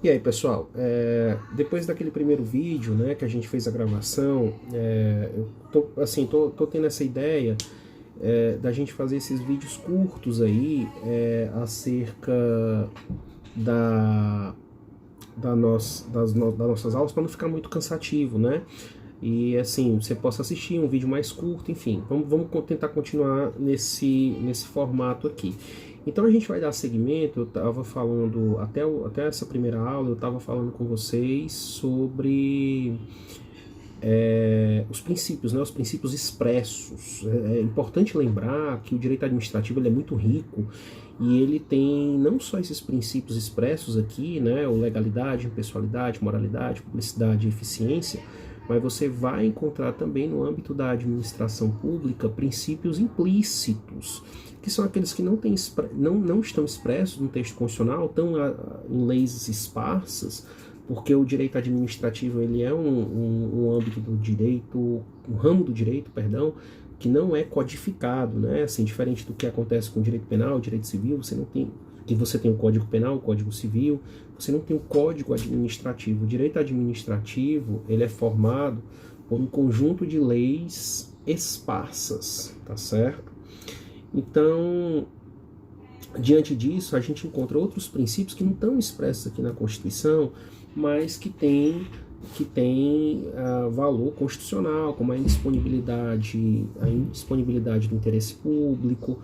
E aí, pessoal, depois daquele primeiro vídeo, né, que a gente fez a gravação, eu tô tendo essa ideia da gente fazer esses vídeos curtos aí acerca da, das nossas aulas, para não ficar muito cansativo, né? E assim, você possa assistir um vídeo mais curto, enfim, vamos tentar continuar nesse formato aqui. Então a gente vai dar seguimento. Eu estava falando, até essa primeira aula, eu estava falando com vocês sobre os princípios, né, os princípios expressos. É importante lembrar que o direito administrativo ele é muito rico e ele tem não só esses princípios expressos aqui, né, o legalidade, impessoalidade, moralidade, publicidade e eficiência, mas você vai encontrar também no âmbito da administração pública princípios implícitos, que são aqueles que não estão expressos no texto constitucional, estão em leis esparsas, porque o direito administrativo ele é um âmbito do direito, um ramo do direito, perdão, que não é codificado, né? Assim, diferente do que acontece com o direito penal, o direito civil, você tem o Código Penal, o Código Civil, você não tem o Código Administrativo. O direito administrativo, ele é formado por um conjunto de leis esparsas, tá certo? Então, diante disso, a gente encontra outros princípios que não estão expressos aqui na Constituição, mas que têm valor constitucional, como a indisponibilidade do interesse público,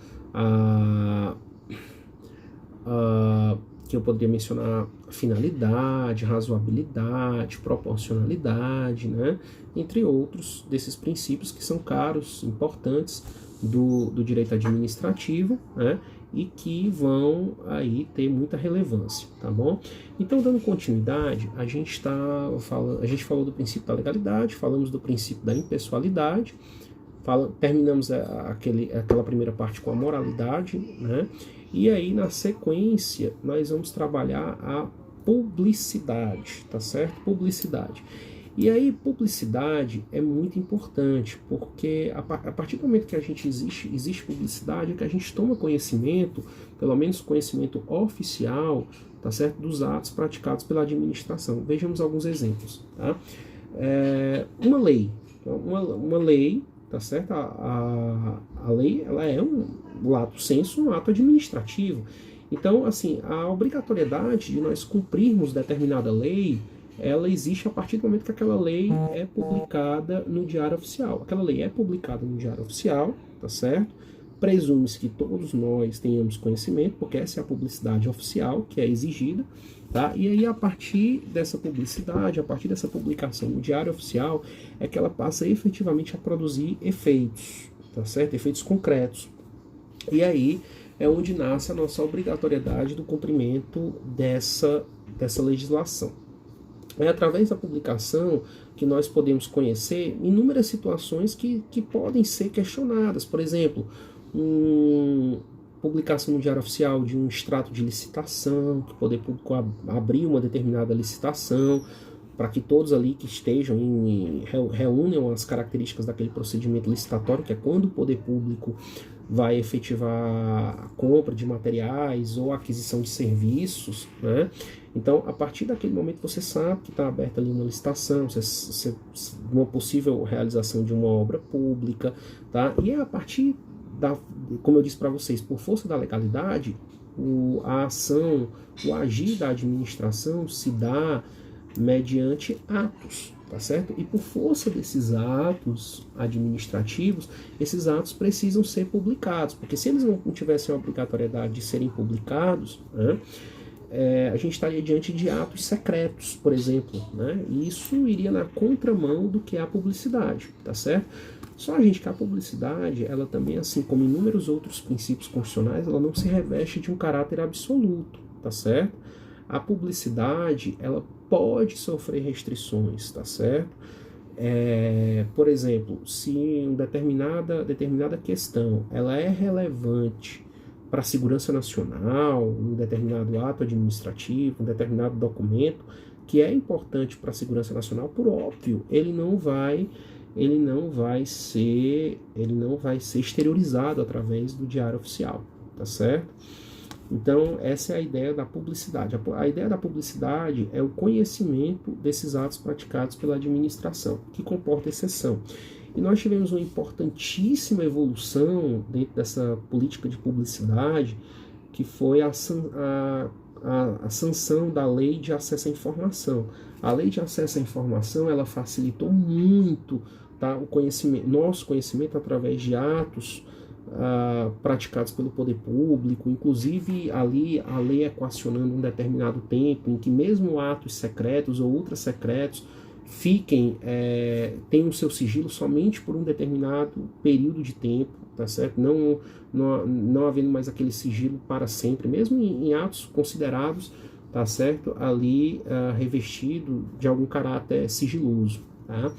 que eu poderia mencionar finalidade, razoabilidade, proporcionalidade, né? Entre outros desses princípios que são caros, importantes do direito administrativo, né? E que vão aí ter muita relevância, tá bom? Então, dando continuidade, a gente falou do princípio da legalidade, falamos do princípio da impessoalidade, terminamos aquela primeira parte com a moralidade, né? E aí, na sequência, nós vamos trabalhar a publicidade, tá certo? Publicidade. E aí, publicidade é muito importante, porque a partir do momento que existe publicidade, é que a gente toma conhecimento, pelo menos conhecimento oficial, tá certo? Dos atos praticados pela administração. Vejamos alguns exemplos, tá? Uma lei, tá certo? A lei, ela é lato sensu, um ato administrativo. Então, assim, a obrigatoriedade de nós cumprirmos determinada lei, ela existe a partir do momento que aquela lei é publicada no Diário Oficial. Aquela lei é publicada no Diário Oficial, tá certo? Presume-se que todos nós tenhamos conhecimento, porque essa é a publicidade oficial que é exigida, tá? E aí, a partir dessa publicidade, a partir dessa publicação no Diário Oficial, é que ela passa efetivamente a produzir efeitos, tá certo? Efeitos concretos. E aí é onde nasce a nossa obrigatoriedade do cumprimento dessa legislação. É através da publicação que nós podemos conhecer inúmeras situações que podem ser questionadas. Por exemplo, publicação no Diário Oficial de um extrato de licitação, que o poder público abrir uma determinada licitação, para que todos ali que estejam reúnam as características daquele procedimento licitatório, que é quando o poder público vai efetivar a compra de materiais ou a aquisição de serviços, né? Então, a partir daquele momento, você sabe que está aberta ali uma licitação, uma possível realização de uma obra pública, tá? E é a partir como eu disse para vocês, por força da legalidade, a ação, o agir da administração se dá mediante atos, tá certo? E por força desses atos administrativos, esses atos precisam ser publicados, porque se eles não tivessem a obrigatoriedade de serem publicados, né, a gente estaria diante de atos secretos, por exemplo, né? E isso iria na contramão do que é a publicidade, tá certo? Só a gente que a publicidade, ela também, assim como inúmeros outros princípios constitucionais, ela não se reveste de um caráter absoluto, tá certo? A publicidade, ela pode sofrer restrições, tá certo? Por exemplo, se uma determinada questão ela é relevante para a segurança nacional, um determinado ato administrativo, um determinado documento que é importante para a segurança nacional, por óbvio, ele não vai ser exteriorizado através do Diário Oficial, tá certo? Então, essa é a ideia da publicidade. A ideia da publicidade é o conhecimento desses atos praticados pela administração, que comporta exceção. E nós tivemos uma importantíssima evolução dentro dessa política de publicidade, que foi a sanção da Lei de Acesso à Informação. A Lei de Acesso à Informação, ela facilitou muito, tá, o conhecimento, nosso conhecimento através de atos praticados pelo poder público, inclusive ali a lei equacionando um determinado tempo em que mesmo atos secretos ou ultra secretos tenham o seu sigilo somente por um determinado período de tempo, tá certo? Não havendo mais aquele sigilo para sempre, mesmo em atos considerados, tá certo? Ali revestido de algum caráter sigiloso, tá?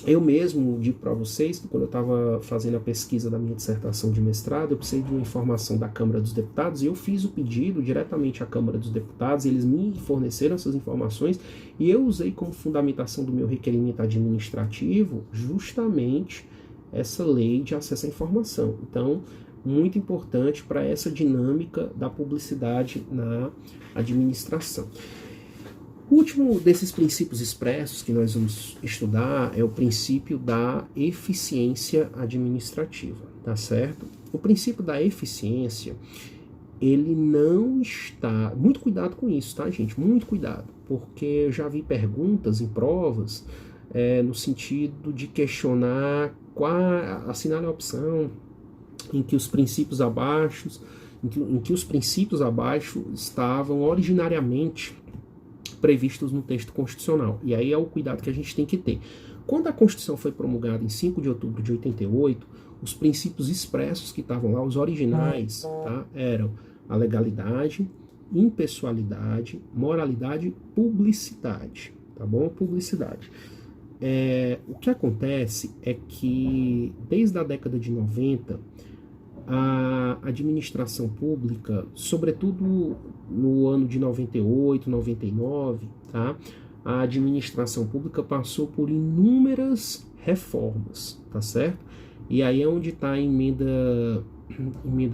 Eu mesmo digo para vocês que quando eu estava fazendo a pesquisa da minha dissertação de mestrado, eu precisei de uma informação da Câmara dos Deputados e eu fiz o pedido diretamente à Câmara dos Deputados, eles me forneceram essas informações e eu usei como fundamentação do meu requerimento administrativo justamente essa lei de acesso à informação. Então, muito importante para essa dinâmica da publicidade na administração. O último desses princípios expressos que nós vamos estudar é o princípio da eficiência administrativa, tá certo? O princípio da eficiência, ele não está... Muito cuidado com isso, tá, gente? Muito cuidado, porque eu já vi perguntas em provas no sentido de questionar assinale a opção em que os princípios abaixo, em que os princípios abaixo estavam originariamente previstos no texto constitucional. E aí é o cuidado que a gente tem que ter. Quando a Constituição foi promulgada em 5 de outubro de 88, os princípios expressos que estavam lá, os originais, tá, eram a legalidade, impessoalidade, moralidade, publicidade, tá bom? Publicidade. O que acontece é que desde a década de 90, a administração pública, sobretudo no ano de 98, 99, tá? A administração pública passou por inúmeras reformas, tá certo? E aí é onde está a emenda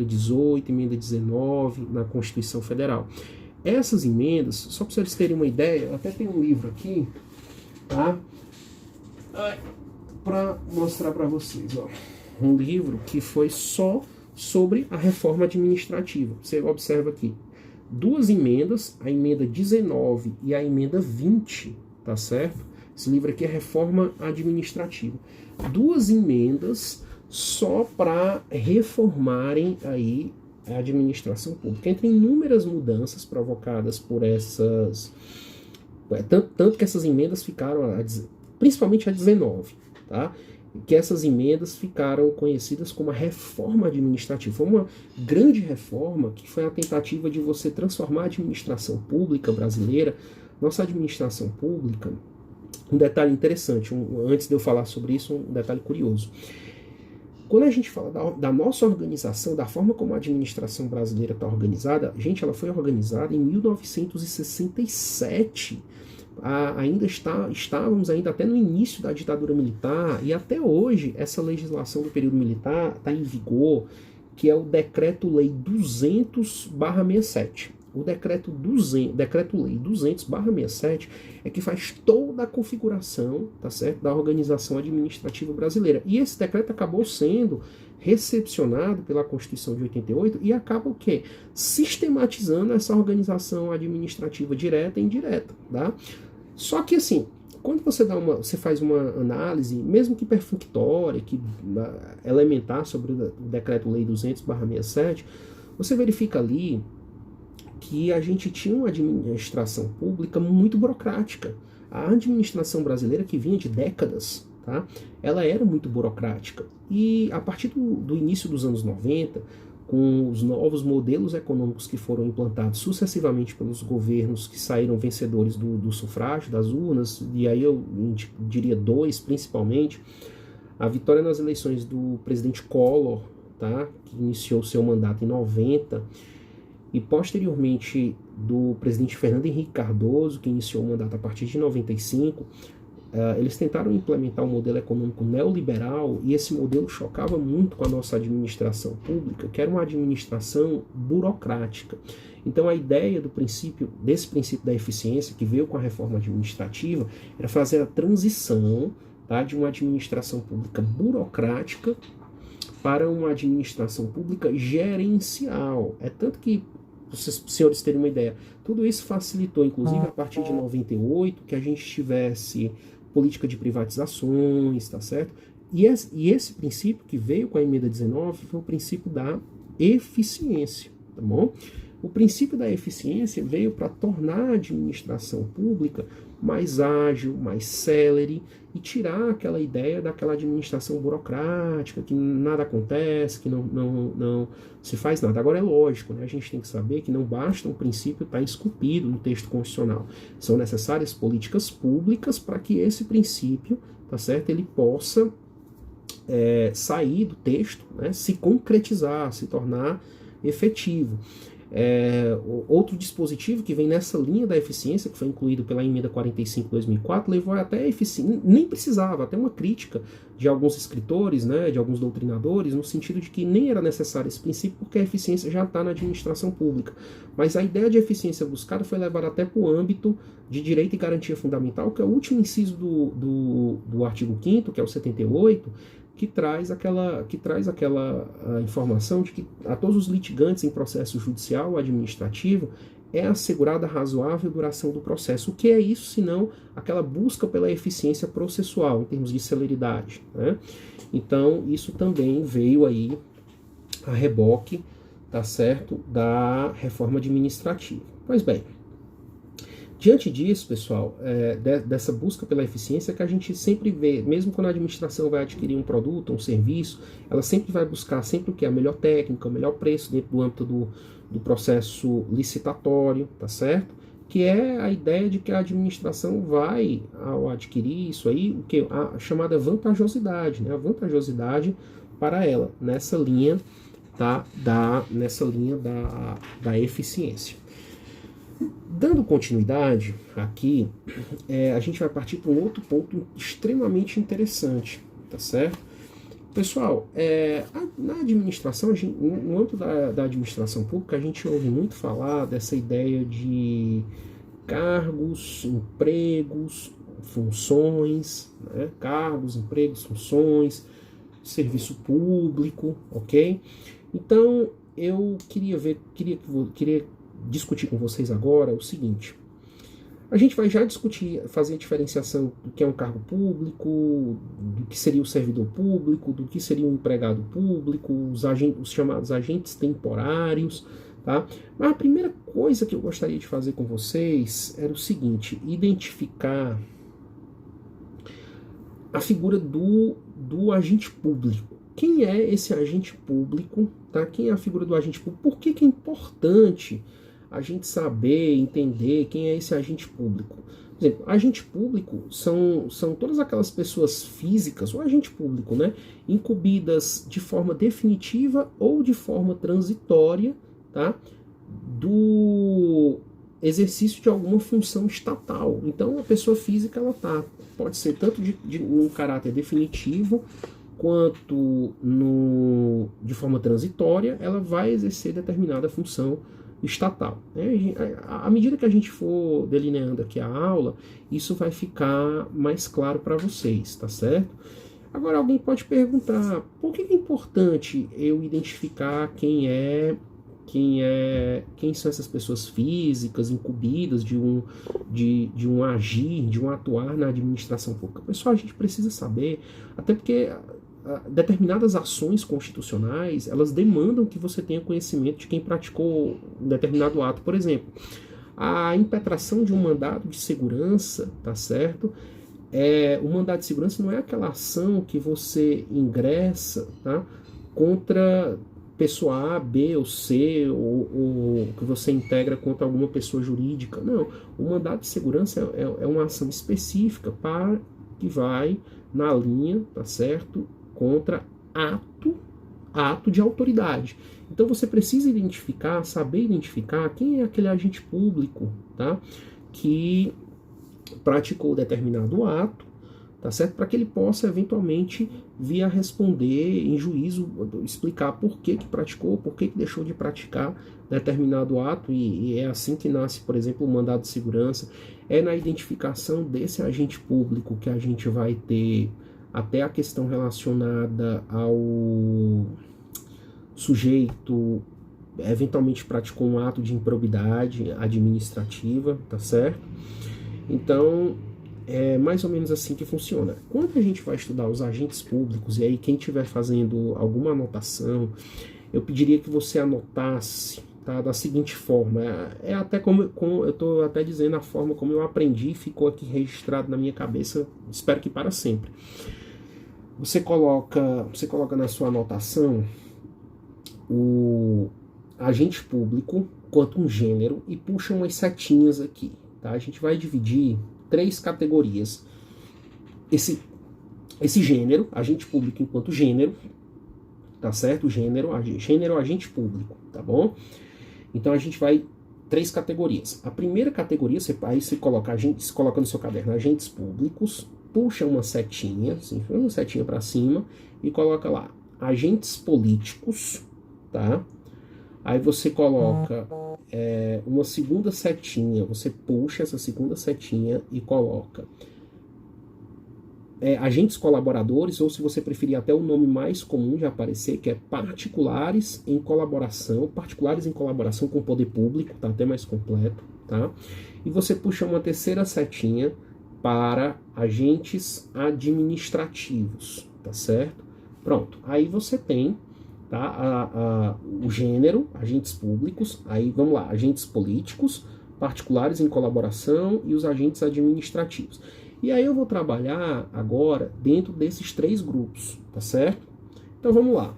18, emenda 19 na Constituição Federal. Essas emendas, só para vocês terem uma ideia, eu até tenho um livro aqui, tá? Para mostrar para vocês, ó. Um livro que foi só sobre a reforma administrativa. Você observa aqui, duas emendas, a emenda 19 e a emenda 20, tá certo? Esse livro aqui é Reforma Administrativa. Duas emendas só para reformarem aí a administração pública. Entre inúmeras mudanças provocadas por essas... Tanto que essas emendas ficaram, principalmente a 19, tá? Que essas emendas ficaram conhecidas como a reforma administrativa. Foi uma grande reforma que foi a tentativa de você transformar a administração pública brasileira. Nossa administração pública, um detalhe interessante, antes de eu falar sobre isso, um detalhe curioso. Quando a gente fala da nossa organização, da forma como a administração brasileira está organizada, gente, ela foi organizada em 1967. Estávamos ainda até no início da ditadura militar, e até hoje essa legislação do período militar está em vigor, que é o Decreto-Lei 200/67. O Decreto-Lei 200/67 é que faz toda a configuração, tá certo, da organização administrativa brasileira. E esse decreto acabou sendo recepcionado pela Constituição de 88 e acaba o quê? Sistematizando essa organização administrativa direta e indireta, tá? Só que assim, quando você faz uma análise, mesmo que perfunctória, que elementar sobre o Decreto-Lei 200/67, você verifica ali que a gente tinha uma administração pública muito burocrática. A administração brasileira, que vinha de décadas, tá? Ela era muito burocrática. E a partir do início dos anos 90, com os novos modelos econômicos que foram implantados sucessivamente pelos governos que saíram vencedores do sufrágio, das urnas, e aí eu diria dois principalmente, a vitória nas eleições do presidente Collor, tá? Que iniciou seu mandato em 90, e posteriormente do presidente Fernando Henrique Cardoso, que iniciou o mandato a partir de 95, eles tentaram implementar um modelo econômico neoliberal e esse modelo chocava muito com a nossa administração pública, que era uma administração burocrática. Então a ideia desse princípio da eficiência, que veio com a reforma administrativa, era fazer a transição, tá, de uma administração pública burocrática para uma administração pública gerencial. É tanto que, para os senhores terem uma ideia, tudo isso facilitou, inclusive a partir de 98, que a gente tivesse política de privatizações, tá certo? E esse princípio que veio com a emenda 19 foi o princípio da eficiência, tá bom? O princípio da eficiência veio para tornar a administração pública mais ágil, mais célere e tirar aquela ideia daquela administração burocrática, que nada acontece, que não se faz nada. Agora é lógico, né? A gente tem que saber que não basta um princípio estar esculpido no texto constitucional. São necessárias políticas públicas para que esse princípio, tá certo, ele possa sair do texto, né? Se concretizar, se tornar efetivo. Outro dispositivo que vem nessa linha da eficiência, que foi incluído pela emenda 45 de 2004, levou até a eficiência, nem precisava, até uma crítica de alguns escritores, né, de alguns doutrinadores, no sentido de que nem era necessário esse princípio, porque a eficiência já está na administração pública. Mas a ideia de eficiência buscada foi levada até para o âmbito de direito e garantia fundamental, que é o último inciso do artigo 5º, que é o 78, que traz aquela informação de que a todos os litigantes em processo judicial ou administrativo é assegurada a razoável duração do processo. O que é isso, senão aquela busca pela eficiência processual, em termos de celeridade, né? Então, isso também veio aí a reboque, tá certo, da reforma administrativa. Pois bem, diante disso, pessoal, dessa busca pela eficiência que a gente sempre vê, mesmo quando a administração vai adquirir um produto, um serviço, ela sempre vai buscar sempre o que é a melhor técnica, o melhor preço dentro do âmbito do processo licitatório, tá certo? Que é a ideia de que a administração vai, ao adquirir isso aí, o que a chamada vantajosidade, né? A vantajosidade para ela, nessa linha, tá? Nessa linha da eficiência. Dando continuidade aqui, a gente vai partir para um outro ponto extremamente interessante, tá certo? Pessoal, na administração, no âmbito da administração pública, a gente ouve muito falar dessa ideia de cargos, empregos, funções, né? Cargos, empregos, funções, serviço público, ok? Então, eu queria discutir com vocês agora o seguinte: a gente vai já fazer a diferenciação do que é um cargo público, do que seria o servidor público, do que seria um empregado público, os chamados agentes temporários, tá? Mas a primeira coisa que eu gostaria de fazer com vocês era o seguinte: identificar a figura do agente público. Quem é esse agente público, tá? Quem é a figura do agente público? Por que é importante a gente saber, entender quem é esse agente público? Por exemplo, agente público são todas aquelas pessoas físicas, ou agente público, né, incumbidas de forma definitiva ou de forma transitória, tá, do exercício de alguma função estatal. Então, a pessoa física, ela pode ser tanto num caráter definitivo, quanto de forma transitória, ela vai exercer determinada função estatal. À medida que a gente for delineando aqui a aula, isso vai ficar mais claro para vocês, tá certo? Agora, alguém pode perguntar: por que é importante eu identificar quem são essas pessoas físicas incumbidas de um agir, de um atuar na administração pública? Pessoal, a gente precisa saber, até porque determinadas ações constitucionais, elas demandam que você tenha conhecimento de quem praticou um determinado ato. Por exemplo, a impetração de um mandado de segurança, tá certo? O mandado de segurança não é aquela ação que você ingressa, tá, contra pessoa A, B ou C, ou que você integra contra alguma pessoa jurídica. Não, o mandado de segurança é uma ação específica que vai na linha, tá certo, contra ato de autoridade. Então você precisa saber identificar quem é aquele agente público, tá, que praticou determinado ato, tá certo? Para que ele possa eventualmente vir a responder em juízo, explicar por que praticou, por que deixou de praticar determinado ato, e é assim que nasce, por exemplo, o mandado de segurança. É na identificação desse agente público que a gente vai ter até a questão relacionada ao sujeito eventualmente praticou um ato de improbidade administrativa, tá certo? Então, é mais ou menos assim que funciona. Quando a gente vai estudar os agentes públicos, e aí quem estiver fazendo alguma anotação, eu pediria que você anotasse, tá, da seguinte forma. É até como eu estou até dizendo a forma como eu aprendi, ficou aqui registrado na minha cabeça, espero que para sempre. Você coloca na sua anotação o agente público quanto um gênero e puxa umas setinhas aqui, tá? A gente vai dividir 3 categorias. Esse gênero, agente público enquanto gênero, tá certo? Gênero, agente público, tá bom? Então a gente vai 3 categorias. A primeira categoria, aí você coloca no seu caderno agentes públicos, puxa uma setinha, assim, uma setinha para cima e coloca lá agentes políticos, tá? Aí você coloca uma segunda setinha, você puxa essa segunda setinha e coloca agentes colaboradores, ou se você preferir até o nome mais comum de aparecer, que é particulares em colaboração com o poder público, tá até mais completo, tá? E você puxa uma terceira setinha para agentes administrativos, tá certo? Pronto, aí você tem, tá, o gênero, agentes públicos, aí vamos lá, agentes políticos, particulares em colaboração e os agentes administrativos. E aí eu vou trabalhar agora dentro desses 3 grupos, tá certo? Então vamos lá.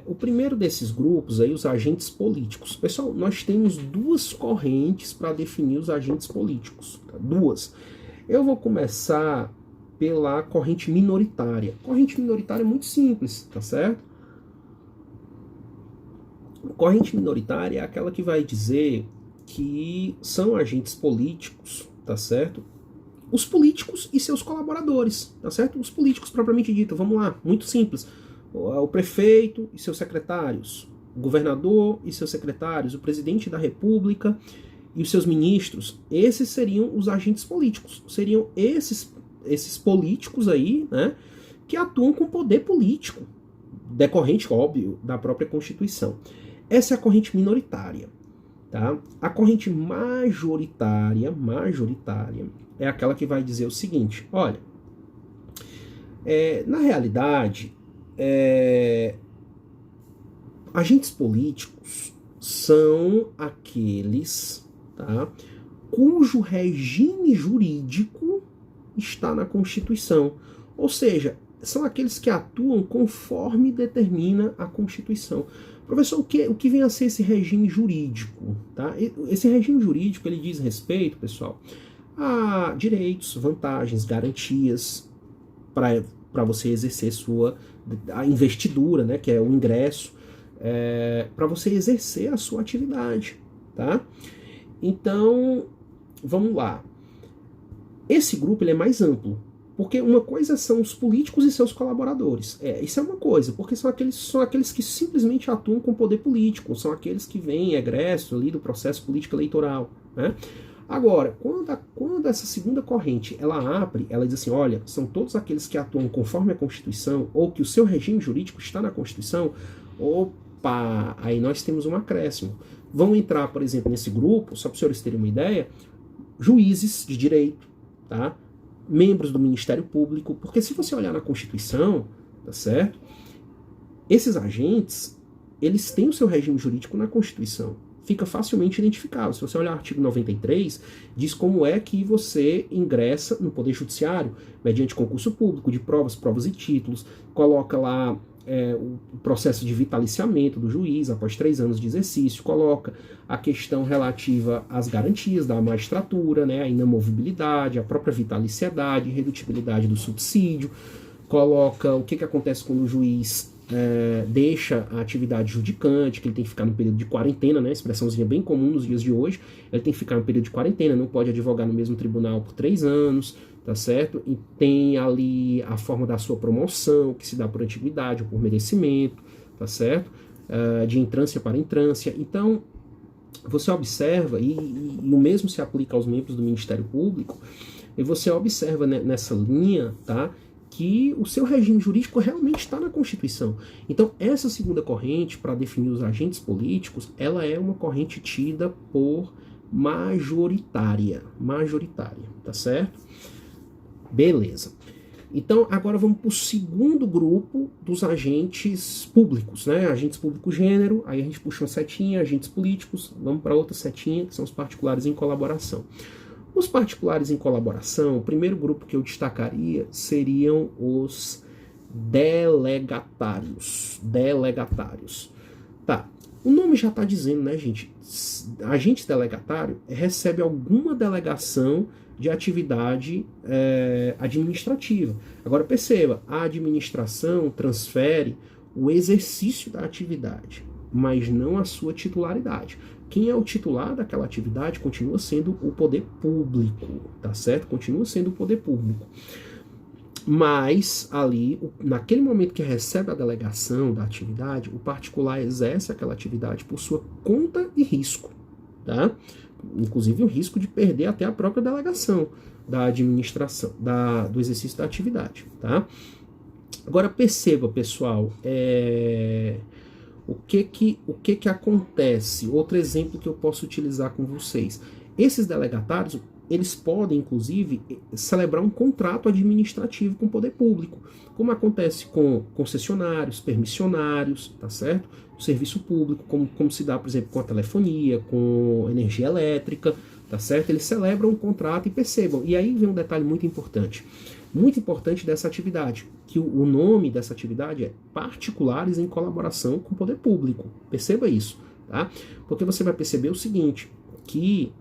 O primeiro desses grupos aí, os agentes políticos. Pessoal, nós temos 2 correntes para definir os agentes políticos, tá? 2. Eu vou começar pela corrente minoritária. Corrente minoritária é muito simples, tá certo? Corrente minoritária é aquela que vai dizer que são agentes políticos, tá certo? Os políticos e seus colaboradores, tá certo? Os políticos propriamente dito, vamos lá, muito simples. O prefeito e seus secretários, o governador e seus secretários, o presidente da república e os seus ministros, esses seriam os agentes políticos. Seriam esses políticos aí, né, que atuam com poder político, decorrente, óbvio, da própria Constituição. Essa é a corrente minoritária. Tá? A corrente majoritária é aquela que vai dizer o seguinte, olha, na realidade, agentes políticos são aqueles, tá, cujo regime jurídico está na Constituição. Ou seja, são aqueles que atuam conforme determina a Constituição. Professor, o que vem a ser esse regime jurídico? Tá? Esse regime jurídico ele diz respeito, pessoal, a direitos, vantagens, garantias para você exercer a investidura, né, que é o ingresso, para você exercer a sua atividade. Tá? Então, vamos lá. Esse grupo ele é mais amplo, porque uma coisa são os políticos e seus colaboradores. Isso é uma coisa, porque são aqueles que simplesmente atuam com poder político, são aqueles que vêm egresso ali do processo político eleitoral, né? Agora, quando essa segunda corrente ela abre, ela diz assim, olha, são todos aqueles que atuam conforme a Constituição, ou que o seu regime jurídico está na Constituição, opa, aí nós temos um acréscimo. Vão entrar, por exemplo, nesse grupo, só para os senhores terem uma ideia, juízes de direito, tá? Membros do Ministério Público, porque se você olhar na Constituição, tá certo? Esses agentes, eles têm o seu regime jurídico na Constituição. Fica facilmente identificável. Se você olhar o artigo 93, diz como é que você ingressa no Poder Judiciário, mediante concurso público de provas e títulos, coloca lá o processo de vitaliciamento do juiz após 3 anos de exercício, coloca a questão relativa às garantias da magistratura, né, a inamovibilidade, a própria vitaliciedade, redutibilidade do subsídio, coloca o que acontece quando o juiz deixa a atividade judicante, que ele tem que ficar no período de quarentena, né, expressãozinha bem comum nos dias de hoje, ele tem que ficar no período de quarentena, não pode advogar no mesmo tribunal por 3 anos, tá certo? E tem ali a forma da sua promoção, que se dá por antiguidade ou por merecimento, tá certo? De entrância para entrância. Então, você observa, e o mesmo se aplica aos membros do Ministério Público, e você observa, né, nessa linha, tá, que o seu regime jurídico realmente está na Constituição. Então, essa segunda corrente, para definir os agentes políticos, ela é uma corrente tida por majoritária, tá certo? Beleza. Então, agora vamos para o segundo grupo dos agentes públicos, né? Agentes públicos gênero, aí a gente puxa uma setinha, agentes políticos, vamos para outra setinha, que são os particulares em colaboração. Os particulares em colaboração, o primeiro grupo que eu destacaria seriam os delegatários. Tá, o nome já está dizendo, né, gente? Agente delegatário recebe alguma delegação de atividade administrativa. Agora perceba, a administração transfere o exercício da atividade, mas não a sua titularidade. Quem é o titular daquela atividade continua sendo o poder público, tá certo? Continua sendo o poder público. Mas ali, naquele momento que recebe a delegação da atividade, o particular exerce aquela atividade por sua conta e risco, tá? Inclusive o risco de perder até a própria delegação da administração, do exercício da atividade, tá? Agora perceba, pessoal, o que acontece? Outro exemplo que eu posso utilizar com vocês. Esses delegatários, eles podem, inclusive, celebrar um contrato administrativo com o poder público, como acontece com concessionários, permissionários, tá certo? O serviço público, como se dá, por exemplo, com a telefonia, com energia elétrica, tá certo? Eles celebram um contrato e percebam. E aí vem um detalhe muito importante dessa atividade, que o nome dessa atividade é particulares em colaboração com o poder público. Perceba isso, tá? Porque você vai perceber o seguinte, que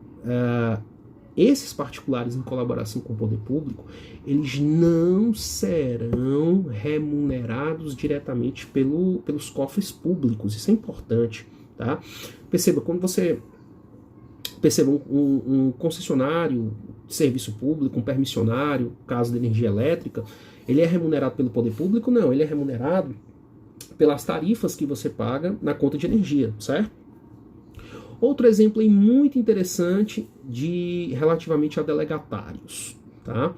esses particulares em colaboração com o poder público, eles não serão remunerados diretamente pelos cofres públicos. Isso é importante, tá? Perceba, quando você perceba um concessionário de serviço público, um permissionário, caso de energia elétrica, ele é remunerado pelo poder público? Não, ele é remunerado pelas tarifas que você paga na conta de energia, certo? Outro exemplo aí muito interessante relativamente a delegatários, tá?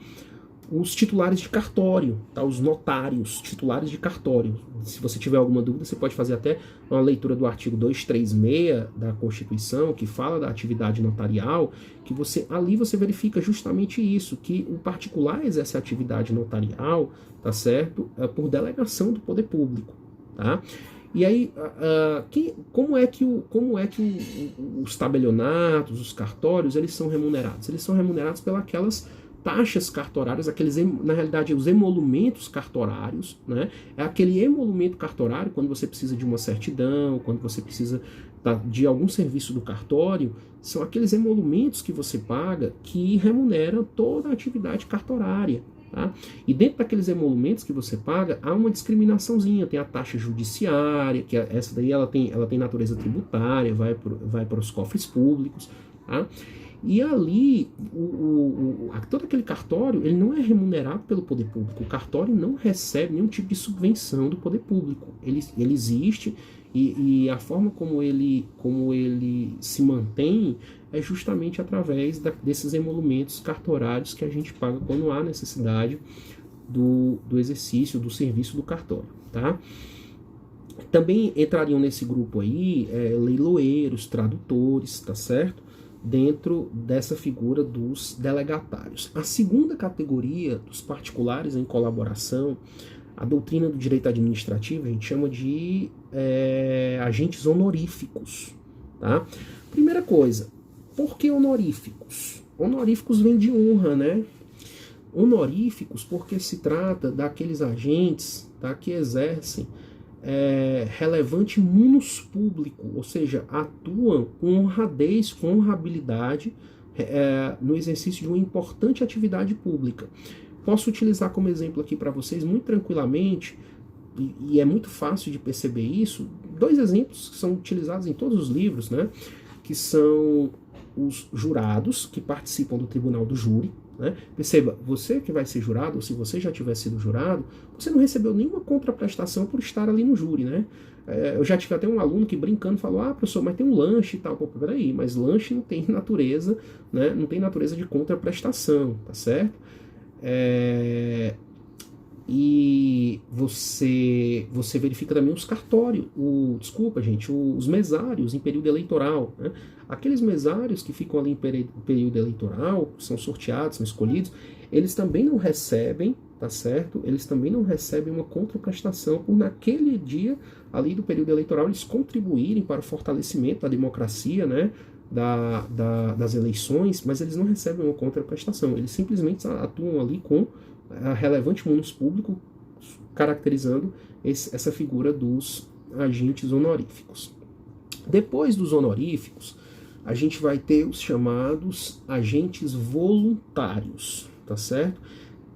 Os titulares de cartório, tá? Os notários, titulares de cartório. Se você tiver alguma dúvida, você pode fazer até uma leitura do artigo 236 da Constituição, que fala da atividade notarial, que ali você verifica justamente isso, que o particular exerce a atividade notarial, tá certo? Por delegação do poder público, tá? E aí, como é que os tabelionatos, os cartórios, eles são remunerados? Eles são remunerados pelas taxas cartorárias, na realidade, os emolumentos cartorários, né? É aquele emolumento cartorário quando você precisa de uma certidão, quando você precisa de algum serviço do cartório, são aqueles emolumentos que você paga que remuneram toda a atividade cartorária. Tá? E dentro daqueles emolumentos que você paga, há uma discriminaçãozinha, tem a taxa judiciária, que essa daí ela tem natureza tributária, vai para os cofres públicos, tá? E ali, todo aquele cartório, ele não é remunerado pelo poder público, o cartório não recebe nenhum tipo de subvenção do poder público, ele existe, e a forma como ele se mantém é justamente através desses emolumentos cartorários que a gente paga quando há necessidade do exercício, do serviço do cartório, tá? Também entrariam nesse grupo aí leiloeiros, tradutores, tá certo? Dentro dessa figura dos delegatários. A segunda categoria dos particulares em colaboração, a doutrina do direito administrativo, a gente chama de agentes honoríficos, tá? Primeira coisa, por que honoríficos? Honoríficos vem de honra, né? Honoríficos porque se trata daqueles agentes, tá, que exercem relevante munus público, ou seja, atuam com honradez, com honrabilidade no exercício de uma importante atividade pública. Posso utilizar como exemplo aqui para vocês muito tranquilamente, e é muito fácil de perceber isso, dois exemplos que são utilizados em todos os livros, né? Que são os jurados que participam do tribunal do júri, né? Perceba, você que vai ser jurado, ou se você já tiver sido jurado, você não recebeu nenhuma contraprestação por estar ali no júri, né? Eu já tive até um aluno que brincando falou, professor, mas tem um lanche e tal. Pô, peraí, mas lanche não tem natureza, né? Não tem natureza de contraprestação, tá certo? E você verifica também os cartórios, os mesários em período eleitoral, né? Aqueles mesários que ficam ali em período eleitoral, são sorteados, são escolhidos, eles também não recebem, tá certo? Eles também não recebem uma contraprestação por naquele dia ali do período eleitoral eles contribuírem para o fortalecimento da democracia, né? Das eleições, mas eles não recebem uma contraprestação, eles simplesmente atuam ali com a relevante munus público, caracterizando essa figura dos agentes honoríficos. Depois dos honoríficos, a gente vai ter os chamados agentes voluntários, tá certo?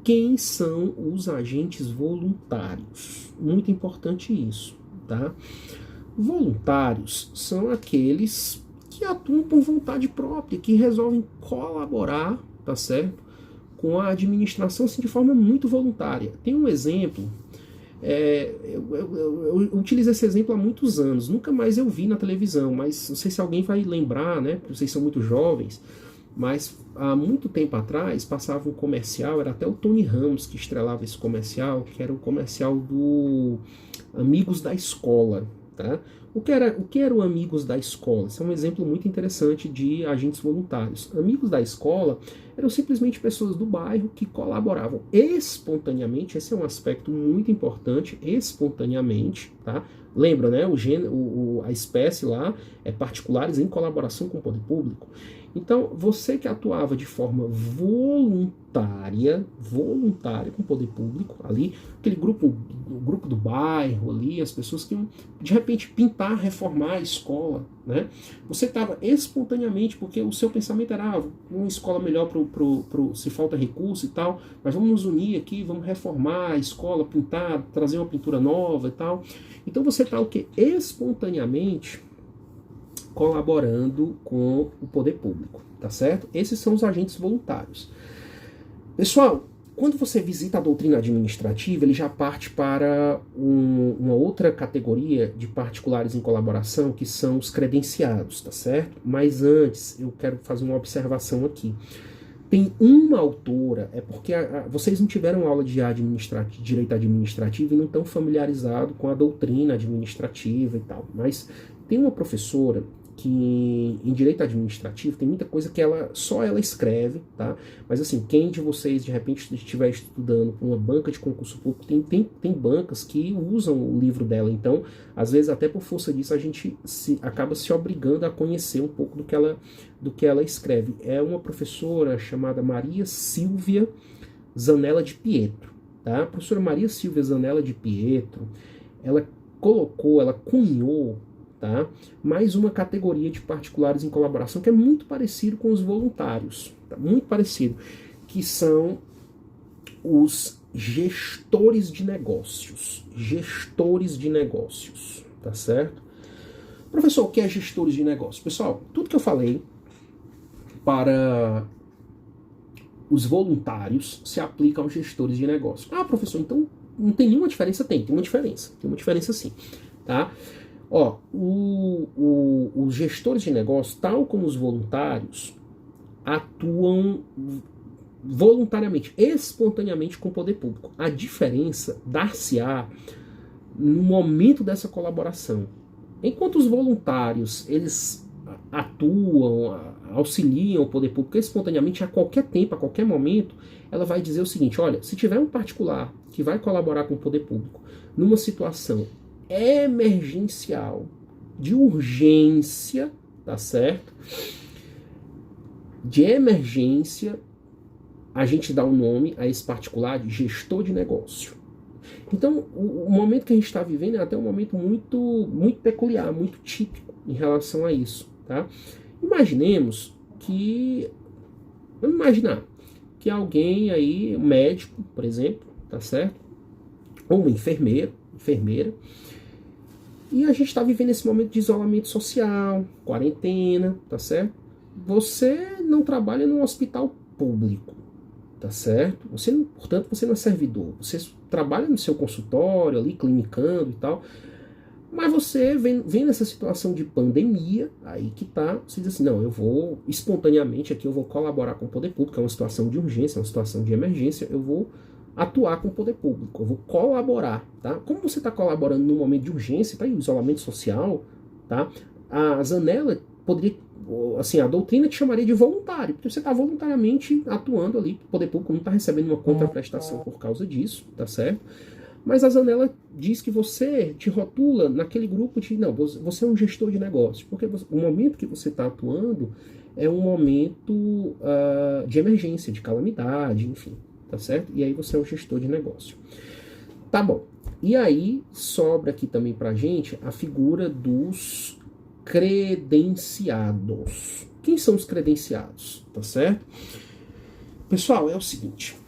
Quem são os agentes voluntários? Muito importante isso, tá? Voluntários são aqueles que atuam por vontade própria, que resolvem colaborar, tá certo? Com a administração assim, de forma muito voluntária. Tem um exemplo, eu utilizo esse exemplo há muitos anos, nunca mais eu vi na televisão, mas não sei se alguém vai lembrar, né? Vocês são muito jovens, mas há muito tempo atrás passava um comercial, era até o Tony Ramos que estrelava esse comercial, que era o comercial do Amigos da Escola, tá? O que era o Amigos da Escola? Esse é um exemplo muito interessante de agentes voluntários. Amigos da Escola eram simplesmente pessoas do bairro que colaboravam espontaneamente, esse é um aspecto muito importante, espontaneamente, tá? Lembra, né? A espécie lá é particulares em colaboração com o poder público. Então, você que atuava de forma voluntária com o poder público, ali, aquele grupo do bairro ali, as pessoas que iam, de repente, pintar, reformar a escola, né? Você estava espontaneamente, porque o seu pensamento era, uma escola melhor se falta recurso e tal, mas vamos nos unir aqui, vamos reformar a escola, pintar, trazer uma pintura nova e tal. Então, você está o quê? Espontaneamente colaborando com o poder público, tá certo? Esses são os agentes voluntários. Pessoal, quando você visita a doutrina administrativa, ele já parte para uma outra categoria de particulares em colaboração, que são os credenciados, tá certo? Mas antes, eu quero fazer uma observação aqui. Tem uma autora, é porque vocês não tiveram aula de direito administrativo e não estão familiarizados com a doutrina administrativa e tal, mas tem uma professora que em direito administrativo tem muita coisa que só ela escreve, tá? Mas assim, quem de vocês de repente estiver estudando com uma banca de concurso público, tem bancas que usam o livro dela, então às vezes até por força disso a gente acaba se obrigando a conhecer um pouco do que ela escreve. É uma professora chamada Maria Silvia Zanella de Pietro, tá? A professora Maria Silvia Zanella de Pietro, ela cunhou, tá? Mais uma categoria de particulares em colaboração que é muito parecido com os voluntários, tá? Muito parecido, que são os gestores de negócios. Gestores de negócios, tá certo? Professor, o que é gestores de negócios? Pessoal, tudo que eu falei para os voluntários se aplica aos gestores de negócios. Professor, então não tem nenhuma diferença? Tem uma diferença sim, tá? Os gestores de negócios, tal como os voluntários, atuam voluntariamente, espontaneamente com o poder público. A diferença dar-se-á no momento dessa colaboração. Enquanto os voluntários, eles atuam, auxiliam o poder público espontaneamente, a qualquer tempo, a qualquer momento, ela vai dizer o seguinte: olha, se tiver um particular que vai colaborar com o poder público numa situação emergencial, de urgência, tá certo? De emergência, a gente dá o nome a esse particular de gestor de negócio. Então, o momento que a gente está vivendo é até um momento muito, muito peculiar, muito típico em relação a isso, tá? Vamos imaginar que alguém aí, um médico, por exemplo, tá certo? Ou uma enfermeira, e a gente está vivendo esse momento de isolamento social, quarentena, tá certo? você não trabalha num hospital público, tá certo? Portanto, você não é servidor. Você trabalha no seu consultório ali, clinicando e tal. Mas você vem nessa situação de pandemia, aí que tá, você diz assim, não, eu vou espontaneamente aqui, eu vou colaborar com o poder público, é uma situação de urgência, é uma situação de emergência, eu vou atuar com o poder público, eu vou colaborar, tá? Como você está colaborando num momento de urgência, tá aí, o isolamento social, tá? A Zanella poderia, assim, a doutrina te chamaria de voluntário, porque você está voluntariamente atuando ali, o poder público não está recebendo uma contraprestação por causa disso, tá certo? Mas a Zanella diz que você te rotula naquele grupo de, não, você é um gestor de negócio, porque o momento que você está atuando é um momento de emergência, de calamidade, enfim, tá certo? E aí você é um gestor de negócio. Tá bom. E aí sobra aqui também pra gente a figura dos credenciados. Quem são os credenciados, tá certo? Pessoal, é o seguinte,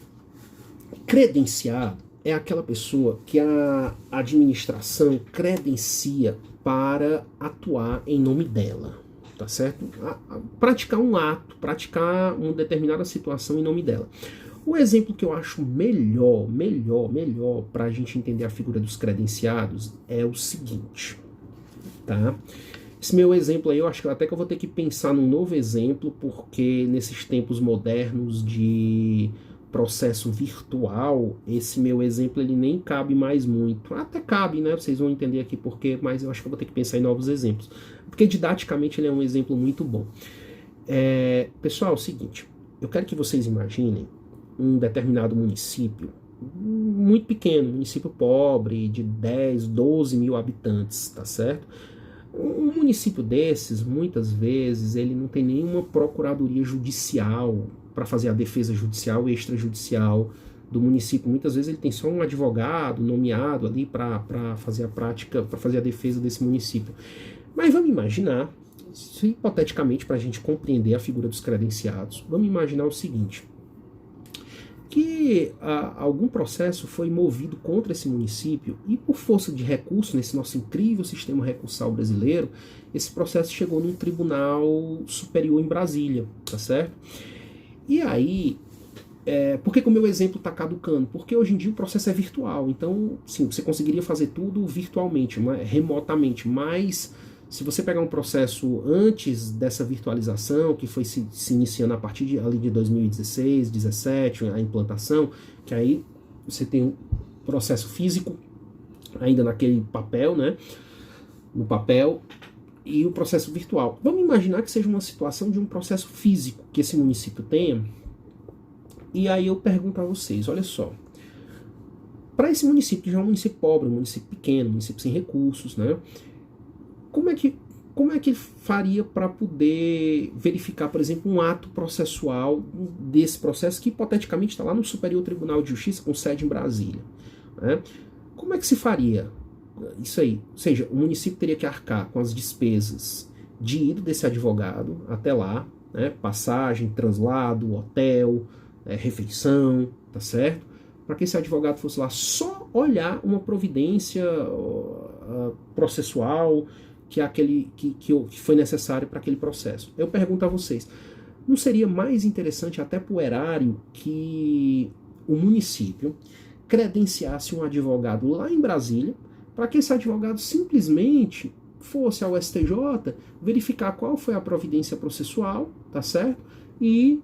credenciado é aquela pessoa que a administração credencia para atuar em nome dela, tá certo? Praticar um ato, praticar uma determinada situação em nome dela. O exemplo que eu acho melhor para a gente entender a figura dos credenciados é o seguinte, tá? Esse meu exemplo aí, eu acho que até que eu vou ter que pensar num novo exemplo, porque nesses tempos modernos de processo virtual, esse meu exemplo ele nem cabe mais muito. Até cabe, né? Vocês vão entender aqui porquê, mas eu acho que eu vou ter que pensar em novos exemplos. Porque didaticamente ele é um exemplo muito bom. Pessoal, é o seguinte, eu quero que vocês imaginem um determinado município muito pequeno, município pobre, de 10, 12 mil habitantes, tá certo? Um município desses, muitas vezes, ele não tem nenhuma procuradoria judicial para fazer a defesa judicial e extrajudicial do município. Muitas vezes ele tem só um advogado nomeado ali para fazer a prática, para fazer a defesa desse município. Mas vamos imaginar, hipoteticamente, para a gente compreender a figura dos credenciados, vamos imaginar o seguinte, que algum processo foi movido contra esse município e por força de recurso, nesse nosso incrível sistema recursal brasileiro, esse processo chegou num tribunal superior em Brasília, tá certo? E aí, por que o meu exemplo está caducando? Porque hoje em dia o processo é virtual, então, sim, você conseguiria fazer tudo virtualmente, remotamente, mas se você pegar um processo antes dessa virtualização, que foi se iniciando a partir ali de 2016, 2017, a implantação, que aí você tem um processo físico, ainda naquele papel, né? No papel, e o processo virtual. Vamos imaginar que seja uma situação de um processo físico que esse município tenha, e aí eu pergunto a vocês, olha só, para esse município, que já é um município pobre, um município pequeno, um município sem recursos, né? Como é que faria para poder verificar, por exemplo, um ato processual desse processo que hipoteticamente está lá no Superior Tribunal de Justiça com sede em Brasília, né? Como é que se faria isso aí? Ou seja, o município teria que arcar com as despesas de ida desse advogado até lá, né? Passagem, translado, hotel, refeição, tá certo? Para que esse advogado fosse lá só olhar uma providência processual que foi necessário para aquele processo. Eu pergunto a vocês, não seria mais interessante até para o erário que o município credenciasse um advogado lá em Brasília, para que esse advogado simplesmente fosse ao STJ verificar qual foi a providência processual, tá certo? E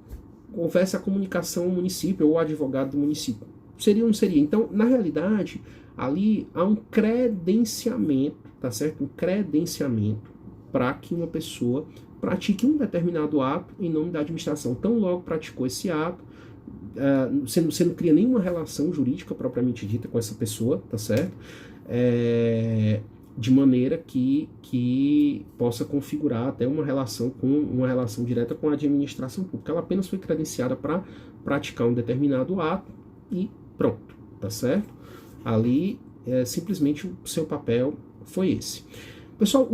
houvesse a comunicação ao município ou ao advogado do município. Seria ou não seria? Então, na realidade, ali há um credenciamento, tá certo? Um credenciamento para que uma pessoa pratique um determinado ato em nome da administração. Tão logo praticou esse ato, você não cria nenhuma relação jurídica propriamente dita com essa pessoa, tá certo? De maneira que possa configurar até uma relação direta com a administração pública. Ela apenas foi credenciada para praticar um determinado ato e pronto, tá certo? Ali, simplesmente o seu papel foi esse. Pessoal,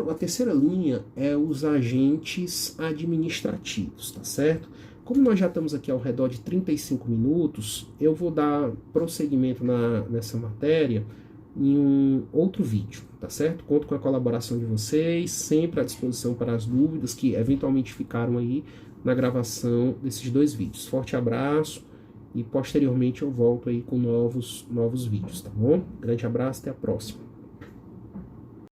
a terceira linha é os agentes administrativos, tá certo? Como nós já estamos aqui ao redor de 35 minutos, eu vou dar prosseguimento nessa matéria em um outro vídeo, tá certo? Conto com a colaboração de vocês, sempre à disposição para as dúvidas que eventualmente ficaram aí na gravação desses 2 vídeos. Forte abraço e posteriormente eu volto aí com novos vídeos, tá bom? Grande abraço, até a próxima.